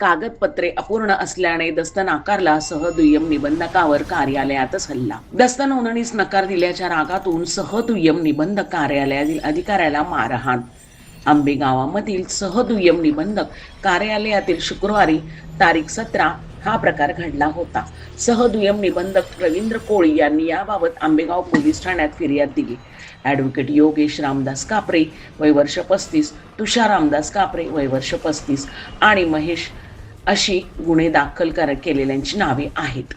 कागदपत्रे अपूर्ण असल्याने दस्त नाकारला. दुय्यम निबंधकावर कार्यालयातच हल्ला. दस्त नोंदणीस नकार दिल्याच्या रागातून दुय्यम निबंधक कार्यालयातील अधिकाऱ्याला मारहाण. आंबेगावामधील दुय्यम निबंधक कार्यालयातील शुक्रवारी तारीख 17 हा प्रकार घडला होता. दुय्यम निबंधक रवींद्र कोळी यांनी याबाबत आंबेगाव पोलीस ठाण्यात फिर्याद दिली. ॲडव्होकेट योगेश रामदास कापरे वय वर्ष 35, तुषार रामदास कापरे वय वर्ष 35 आणि महेश अशी गुन्हे दाखल केलेल्यांची नावे आहेत.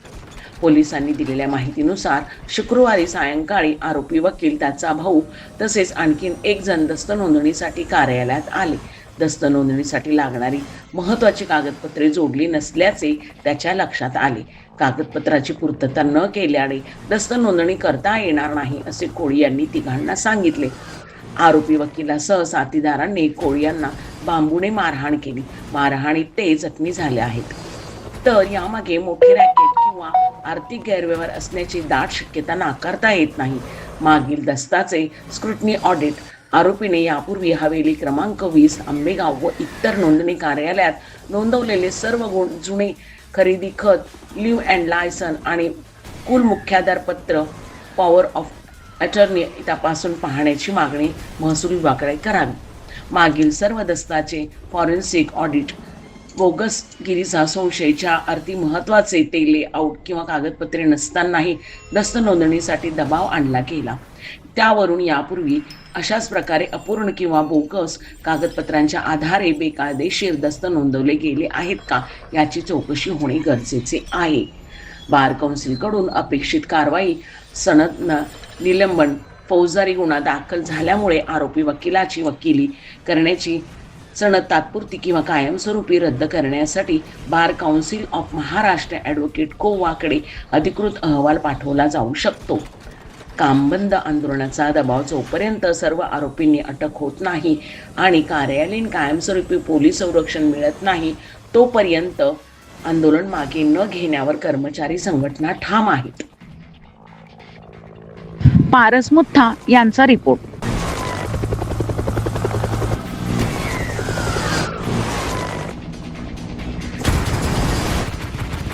पोलिसांनी दिलेल्या माहितीनुसार शुक्रवारी सायंकाळी आरोपी वकील, त्याचा भाऊ तसेच आणखीन एक जण दस्त नोंदणीसाठी कार्यालयात आले. दस्त नोंदणीसाठी लागणारी महत्त्वाची कागदपत्रे जोडली नसल्याचे त्याच्या लक्षात आले. कागदपत्राची पूर्तता न केल्याने दस्त नोंदणी करता येणार नाही असे कोळी यांनी तिघांना सांगितले. आरोपी वकिलासह साथीदारांनी कोळी यांना बांबूने मारहाण केली. मारहाणीत ते जखमी झाले आहेत. तर यामागे मोठे रॅकेट किंवा आर्थिक गैरव्यवहार असण्याची दाट शक्यता नाकारता येत नाही. मागील दस्ताचे स्क्रुटनी ऑडिट आरोपीने यापूर्वी हवेली क्रमांक 20 आंबेगाव व इतर नोंदणी कार्यालयात नोंदवलेले सर्व जुने खरेदी खत, लिव्ह अँड लायसन आणि कुल मुख्याधार पत्र, पॉवर ऑफ अटर्नी तपासून पाहण्याची मागणी महसूल विभागाकडे करावी. मागील सर्व दस्ताचे फॉरेन्सिक ऑडिट बोगसगिरीचा संशयाच्या अर्थी महत्त्वाचे ते लेआउट किंवा कागदपत्रे नसतानाही दस्त नोंदणीसाठी दबाव आणला गेला. त्यावरून यापूर्वी अशाच प्रकारे अपूर्ण किंवा बोगस कागदपत्रांच्या आधारे बेकायदेशीर दस्त नोंदवले गेले आहेत का याची चौकशी होणे गरजेचे आहे. बार कौन्सिलकडून अपेक्षित कारवाई, सनद निलंबन, फौजदारी गुन्हा दाखल झाल्यामुळे आरोपी वकिलाची वकिली करण्याची सनद तात्पुरती किंवा कायमस्वरूपी रद्द करण्यासाठी bar council of Maharashtra advocate कोवाकडे अधिकृत अहवाल पाठवला जाऊ शकतो. कामबंद आंदोलनाचा दबाव जोपर्यंत सर्व आरोपींनी अटक होत नाही आणि कार्यालयीन कायमस्वरूपी पोलीस संरक्षण मिळत नाही तोपर्यंत आंदोलन मागे न घेण्यावर कर्मचारी संघटना ठाम आहेत. पारस मुठ्ठा यांचा रिपोर्ट.